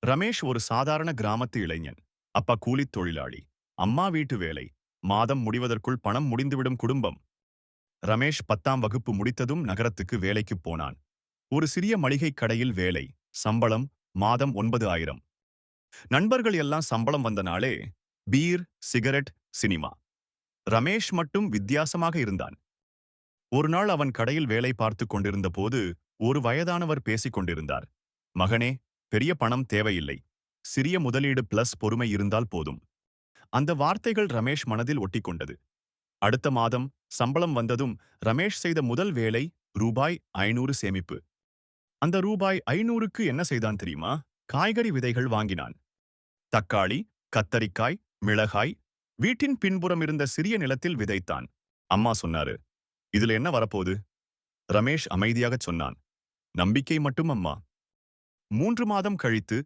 ரமேஷ் ஒரு சாதாரண கிராமத்து இளைஞன். அப்பா கூலித் தொழிலாளி. அம்மா வீட்டு வேலை. மாதம் முடிவதற்குள் பணம் முடிந்துவிடும் குடும்பம். ரமேஷ் 10ஆம் வகுப்பு முடித்ததும் நகரத்துக்கு வேலைக்குப் போனான். ஒரு சிறிய மளிகைக் கடையில் வேலை. சம்பளம் மாதம் 9,000. நண்பர்கள் எல்லாம் சம்பளம் வந்த நாளே பீர், சிகரெட், சினிமா. ரமேஷ் மட்டும் வித்தியாசமாக இருந்தான். ஒரு நாள் அவன் கடையில் வேலை பார்த்துக் கொண்டிருந்த போது ஒரு வயதானவர் பேசிக் கொண்டிருந்தார். மகனே, பெரிய பணம் தேவையில்லை. சிறிய முதலீடு பிளஸ் பொறுமை இருந்தால் போதும். அந்த வார்த்தைகள் ரமேஷ் மனதில் ஒட்டிக்கொண்டது. அடுத்த மாதம் சம்பளம் வந்ததும் ரமேஷ் செய்த முதல் வேலை ரூபாய் 500 சேமிப்பு. அந்த ரூபாய் 500க்கு என்ன செய்தான் தெரியுமா? காய்கறி விதைகள் வாங்கினான். தக்காளி, கத்தரிக்காய், மிளகாய் வீட்டின் பின்புறம் இருந்த சிறிய நிலத்தில் விதைத்தான். அம்மா சொன்னாரு, இதுல என்ன வரப்போகுது? ரமேஷ் அமைதியாகச் சொன்னான், நம்பிக்கை மட்டும் அம்மா. 3 மாதம் கழித்து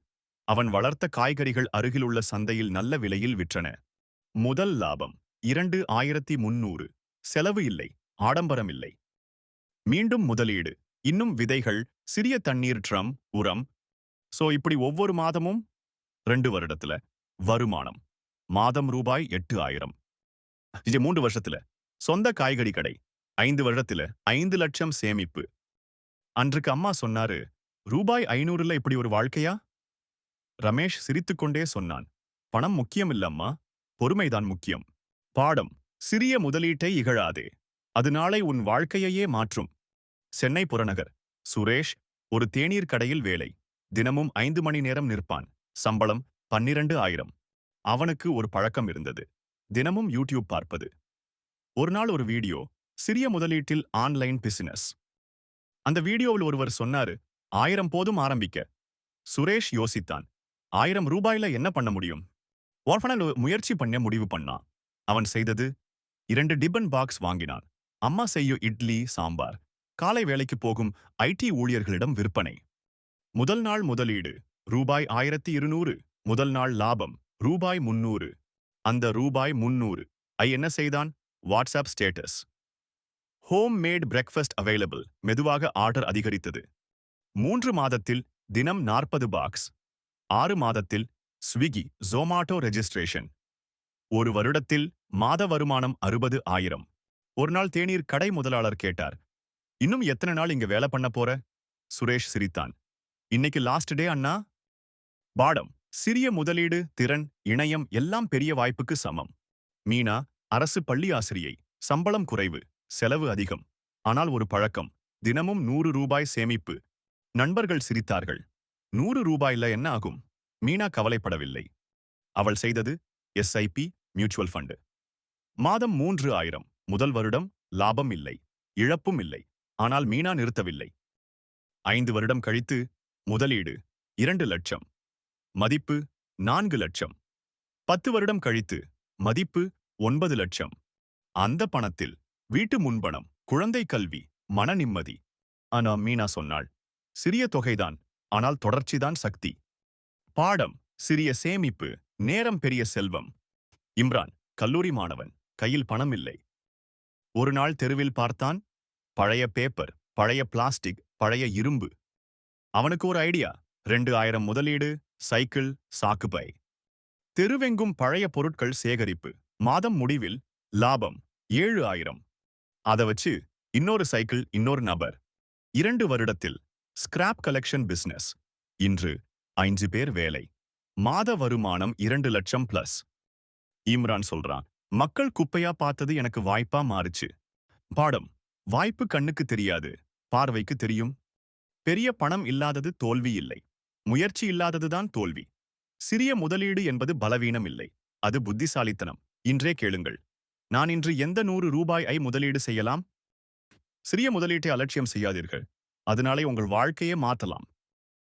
அவன் வளர்த்த காய்கறிகள் அருகிலுள்ள சந்தையில் நல்ல விலையில் விற்றன. முதல் லாபம் 2,300. செலவு இல்லை, ஆடம்பரம் இல்லை. மீண்டும் முதலீடு, இன்னும் விதைகள், சிறிய தண்ணீர் ட்ரம், உரம். இப்படி ஒவ்வொரு மாதமும் 2 வருடத்துல வருமானம் மாதம் ரூபாய் 8,000. இது 3 வருஷத்துல சொந்த காய்கறி கடை. 5 வருடத்துல 5 லட்சம் சேமிப்பு. அன்றைக்கு அம்மா சொன்னாரு, ரூபாய் 500ல இப்படி ஒரு வாழ்க்கையா? ரமேஷ் சிரித்துக்கொண்டே சொன்னான், பணம் முக்கியம் இல்ல அம்மா, பொறுமைதான் முக்கியம். பாடம்: சிறிய முதலீட்டை இகழாதே. அது நாளை உன் வாழ்க்கையையே மாற்றும். சென்னை புறநகர். சுரேஷ் ஒரு தேநீர் கடையில் வேலை. தினமும் 5 மணி நேரம் நிற்பான். சம்பளம் 12,000. அவனுக்கு ஒரு பழக்கம் இருந்தது, தினமும் யூடியூப் பார்ப்பது. ஒரு நாள் ஒரு வீடியோ, சிறிய முதலீட்டில் ஆன்லைன் பிசினஸ். அந்த வீடியோவில் ஒருவர் சொன்னாரு, 1000 போதும் ஆரம்பிக்க. சுரேஷ் யோசித்தான், 1000 ரூபாயில என்ன பண்ண முடியும்? முயற்சி பண்ண முடிவு பண்ணான். அவன் செய்தது 2 டிபன் பாக்ஸ் வாங்கினான். அம்மா செய்யும் இட்லி, சாம்பார். காலை வேலைக்கு போகும் ஐடி ஊழியர்களிடம் விற்பனை. முதல் நாள் முதலீடு ரூபாய் 1,200. முதல் நாள் லாபம் ரூபாய் 300. அந்த ரூபாய் 300 என்ன செய்தான்? WhatsApp status, home made breakfast available. மெதுவாக ஆர்டர் அதிகரித்தது. 3 மாதத்தில் தினம் 40 பாக்ஸ். 6 மாதத்தில் ஸ்விக்கி, ஜொமாட்டோ ரெஜிஸ்ட்ரேஷன். ஒரு வருடத்தில் மாத வருமானம் 60,000. ஒரு நாள் தேநீர் கடை முதலாளர் கேட்டார், இன்னும் எத்தனை நாள் இங்க வேலை பண்ண போற? சுரேஷ் சிரித்தான், இன்னைக்கு லாஸ்ட் டே அண்ணா. பாடம்: சிறிய முதலீடு, திறன், இணையம் எல்லாம் பெரிய வாய்ப்புக்கு சமம். மீனா அரசு பள்ளி ஆசிரியை. சம்பளம் குறைவு, செலவு அதிகம். ஆனால் ஒரு பழக்கம், தினமும் 100 ரூபாய் சேமிப்பு. நண்பர்கள் சிரித்தார்கள். 100 ரூபாயில என்ன ஆகும்? மீனா கவலைப்படவில்லை. அவள் செய்தது எஸ்ஐபி, மியூச்சுவல் ஃபண்டு. மாதம் 3,000. முதல் வருடம் லாபம் இல்லை, இழப்பும் இல்லை. ஆனால் மீனா நிறுத்தவில்லை. 5 வருடம் கழித்து முதலீடு 2 லட்சம். மதிப்பு 4 லட்சம். 10 வருடம் கழித்து மதிப்பு 9 லட்சம். அந்த பணத்தில் வீட்டு முன்பணம், குழந்தை கல்வி, மன நிம்மதி. ஆனா மீனா சொன்னாள், சிறிய தொகைதான், ஆனால் தொடர்ச்சிதான் சக்தி. பாடம்: சிறிய சேமிப்பு, நேரம் பெரிய செல்வம். இம்ரான் கல்லூரி மாணவன். கையில் பணம் இல்லை. ஒரு நாள் தெருவில் பார்த்தான், பழைய பேப்பர், பழைய பிளாஸ்டிக், பழைய இரும்பு. அவனுக்கு ஒரு ஐடியா. 2,000 முதலீடு, சைக்கிள், சாக்குப்பை. தெருவெங்கும் பழைய பொருட்கள் சேகரிப்பு. மாதம் முடிவில் லாபம் 7,000. அதை வச்சு இன்னொரு சைக்கிள், இன்னொரு நபர். 2 வருடத்தில் ஸ்கிராப் கலெக்ஷன் பிசினஸ். இன்று 5 பேர் வேலை. மாத வருமானம் 2 லட்சம் பிளஸ். இம்ரான் சொல்றான், மக்கள் குப்பையா பார்த்தது எனக்கு வாய்ப்பா மாறுச்சு. பாடம்: வாய்ப்பு கண்ணுக்கு தெரியாது, பார்வைக்கு தெரியும். பெரிய பணம் இல்லாதது தோல்வி இல்லை, முயற்சி இல்லாததுதான் தோல்வி. சிறிய முதலீடு என்பது பலவீனம் இல்லை, அது புத்திசாலித்தனம். இன்றே கேளுங்கள், நான் இன்று எந்த 100 ரூபாயை முதலீடு செய்யலாம்? சிறிய முதலீட்டை அலட்சியம் செய்யாதீர்கள், அதனாலே உங்கள் வாழ்க்கையே மாற்றலாம்.